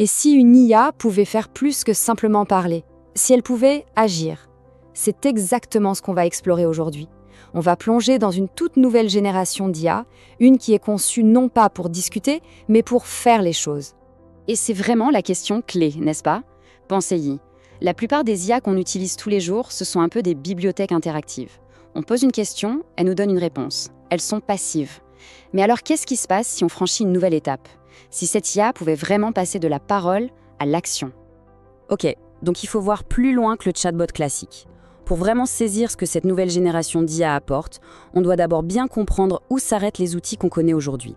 Et si une IA pouvait faire plus que simplement parler, si elle pouvait agir? C'est exactement ce qu'on va explorer aujourd'hui. On va plonger dans une toute nouvelle génération d'IA, une qui est conçue non pas pour discuter, mais pour faire les choses. Et c'est vraiment la question clé, n'est-ce pas? Pensez-y. La plupart des IA qu'on utilise tous les jours, ce sont un peu des bibliothèques interactives. On pose une question, elles nous donnent une réponse. Elles sont passives. Mais alors qu'est-ce qui se passe si on franchit une nouvelle étape? Si cette IA pouvait vraiment passer de la parole à l'action? Ok, donc il faut voir plus loin que le chatbot classique. Pour vraiment saisir ce que cette nouvelle génération d'IA apporte, on doit d'abord bien comprendre où s'arrêtent les outils qu'on connaît aujourd'hui.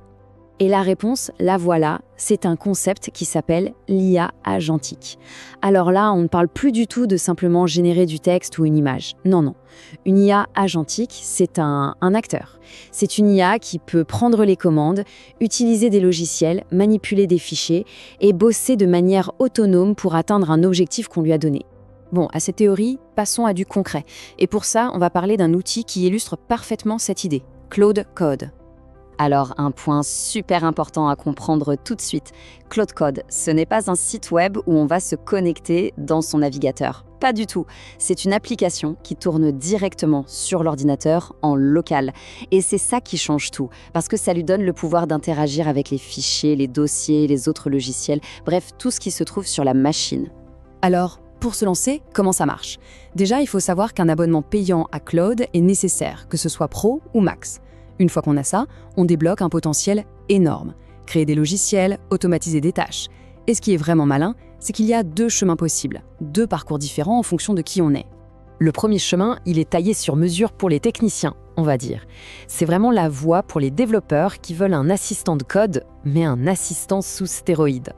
Et la réponse, la voilà, c'est un concept qui s'appelle l'IA agentique. Alors là, on ne parle plus du tout de simplement générer du texte ou une image. Non, non. Une IA agentique, c'est un acteur. C'est une IA qui peut prendre les commandes, utiliser des logiciels, manipuler des fichiers et bosser de manière autonome pour atteindre un objectif qu'on lui a donné. Bon, à cette théorie, passons à du concret. Et pour ça, on va parler d'un outil qui illustre parfaitement cette idée, Claude Code. Alors, un point super important à comprendre tout de suite. Claude Code, ce n'est pas un site web où on va se connecter dans son navigateur. Pas du tout. C'est une application qui tourne directement sur l'ordinateur en local. Et c'est ça qui change tout, parce que ça lui donne le pouvoir d'interagir avec les fichiers, les dossiers, les autres logiciels, bref, tout ce qui se trouve sur la machine. Alors, pour se lancer, comment ça marche? Déjà, il faut savoir qu'un abonnement payant à Claude est nécessaire, que ce soit Pro ou Max. Une fois qu'on a ça, on débloque un potentiel énorme. Créer des logiciels, automatiser des tâches. Et ce qui est vraiment malin, c'est qu'il y a 2 chemins possibles, 2 parcours différents en fonction de qui on est. Le premier chemin, il est taillé sur mesure pour les techniciens, on va dire. C'est vraiment la voie pour les développeurs qui veulent un assistant de code, mais un assistant sous stéroïdes.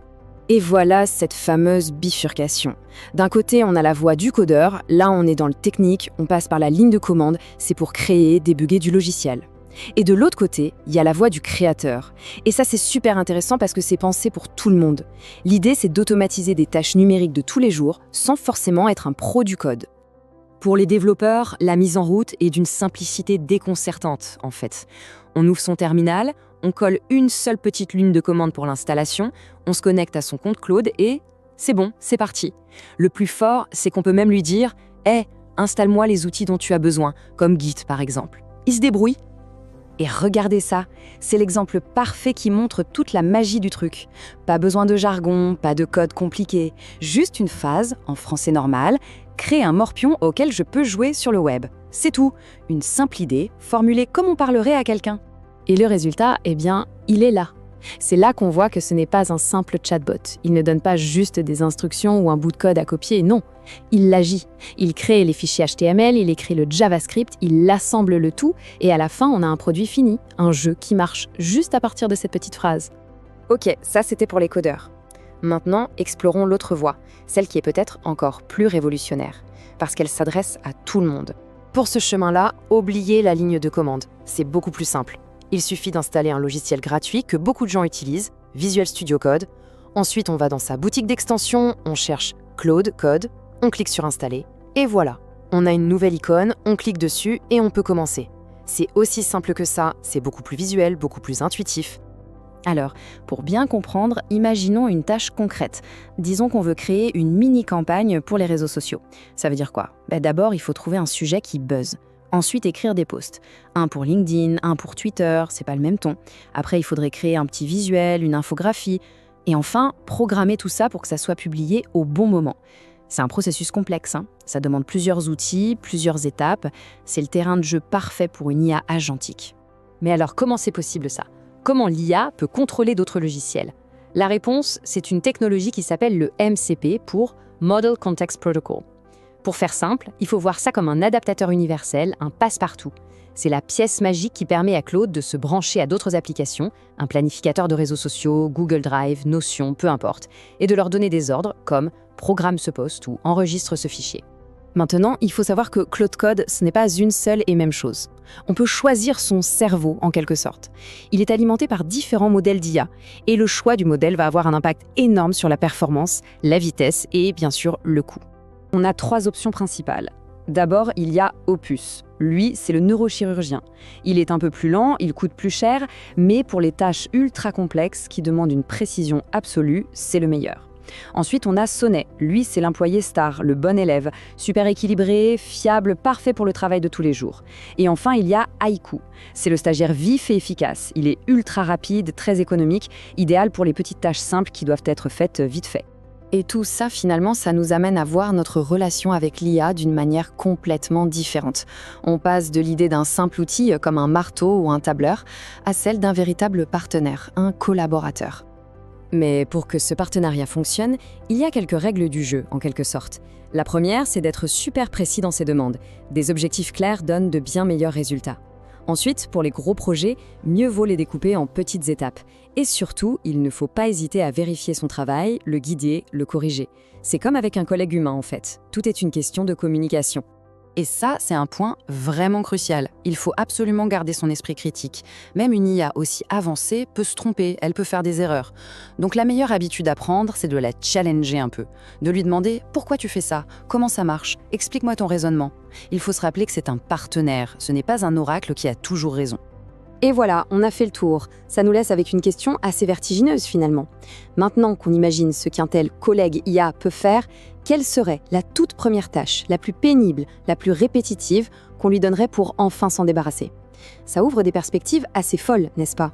Et voilà cette fameuse bifurcation. D'un côté, on a la voie du codeur, là on est dans le technique, on passe par la ligne de commande, c'est pour créer, débugger du logiciel. Et de l'autre côté, il y a la voie du créateur. Et ça, c'est super intéressant parce que c'est pensé pour tout le monde. L'idée, c'est d'automatiser des tâches numériques de tous les jours sans forcément être un pro du code. Pour les développeurs, la mise en route est d'une simplicité déconcertante, en fait. On ouvre son terminal, on colle une seule petite ligne de commande pour l'installation, on se connecte à son compte Claude et c'est bon, c'est parti. Le plus fort, c'est qu'on peut même lui dire « Hey, installe-moi les outils dont tu as besoin, comme Git par exemple. » Il se débrouille. Et regardez ça, c'est l'exemple parfait qui montre toute la magie du truc. Pas besoin de jargon, pas de code compliqué, juste une phase, en français normal, créer un morpion auquel je peux jouer sur le web. C'est tout, une simple idée, formulée comme on parlerait à quelqu'un. Et le résultat, eh bien, il est là. C'est là qu'on voit que ce n'est pas un simple chatbot. Il ne donne pas juste des instructions ou un bout de code à copier, non. Il agit. Il crée les fichiers HTML, il écrit le JavaScript, il assemble le tout et à la fin, on a un produit fini, un jeu qui marche juste à partir de cette petite phrase. Ok, ça c'était pour les codeurs. Maintenant, explorons l'autre voie, celle qui est peut-être encore plus révolutionnaire, parce qu'elle s'adresse à tout le monde. Pour ce chemin-là, oubliez la ligne de commande. C'est beaucoup plus simple. Il suffit d'installer un logiciel gratuit que beaucoup de gens utilisent, Visual Studio Code. Ensuite, on va dans sa boutique d'extension, on cherche Claude Code, on clique sur Installer, et voilà. On a une nouvelle icône, on clique dessus et on peut commencer. C'est aussi simple que ça, c'est beaucoup plus visuel, beaucoup plus intuitif. Alors, pour bien comprendre, imaginons une tâche concrète. Disons qu'on veut créer une mini-campagne pour les réseaux sociaux. Ça veut dire quoi? D'abord, il faut trouver un sujet qui buzz. Ensuite, écrire des posts. Un pour LinkedIn, un pour Twitter, c'est pas le même ton. Après, il faudrait créer un petit visuel, une infographie. Et enfin, programmer tout ça pour que ça soit publié au bon moment. C'est un processus complexe, hein. Ça demande plusieurs outils, plusieurs étapes. C'est le terrain de jeu parfait pour une IA agentique. Mais alors, comment c'est possible ça? Comment l'IA peut contrôler d'autres logiciels? La réponse, c'est une technologie qui s'appelle le MCP pour Model Context Protocol. Pour faire simple, il faut voir ça comme un adaptateur universel, un passe-partout. C'est la pièce magique qui permet à Claude de se brancher à d'autres applications, un planificateur de réseaux sociaux, Google Drive, Notion, peu importe, et de leur donner des ordres comme « programme ce post » ou « enregistre ce fichier ». Maintenant, il faut savoir que Claude Code, ce n'est pas une seule et même chose. On peut choisir son cerveau, en quelque sorte. Il est alimenté par différents modèles d'IA, et le choix du modèle va avoir un impact énorme sur la performance, la vitesse et bien sûr le coût. On a 3 options principales. D'abord, il y a Opus. Lui, c'est le neurochirurgien. Il est un peu plus lent, il coûte plus cher, mais pour les tâches ultra complexes qui demandent une précision absolue, c'est le meilleur. Ensuite, on a Sonnet. Lui, c'est l'employé star, le bon élève, super équilibré, fiable, parfait pour le travail de tous les jours. Et enfin, il y a Haïku. C'est le stagiaire vif et efficace. Il est ultra rapide, très économique, idéal pour les petites tâches simples qui doivent être faites vite fait. Et tout ça, finalement, ça nous amène à voir notre relation avec l'IA d'une manière complètement différente. On passe de l'idée d'un simple outil comme un marteau ou un tableur à celle d'un véritable partenaire, un collaborateur. Mais pour que ce partenariat fonctionne, il y a quelques règles du jeu, en quelque sorte. La première, c'est d'être super précis dans ses demandes. Des objectifs clairs donnent de bien meilleurs résultats. Ensuite, pour les gros projets, mieux vaut les découper en petites étapes. Et surtout, il ne faut pas hésiter à vérifier son travail, le guider, le corriger. C'est comme avec un collègue humain en fait. Tout est une question de communication. Et ça, c'est un point vraiment crucial. Il faut absolument garder son esprit critique. Même une IA aussi avancée peut se tromper, elle peut faire des erreurs. Donc la meilleure habitude à prendre, c'est de la challenger un peu. De lui demander « Pourquoi tu fais ça ? Comment ça marche ? Explique-moi ton raisonnement ». Il faut se rappeler que c'est un partenaire, ce n'est pas un oracle qui a toujours raison. Et voilà, on a fait le tour. Ça nous laisse avec une question assez vertigineuse finalement. Maintenant qu'on imagine ce qu'un tel collègue IA peut faire, quelle serait la toute première tâche, la plus pénible, la plus répétitive qu'on lui donnerait pour enfin s'en débarrasser ? Ça ouvre des perspectives assez folles, n'est-ce pas ?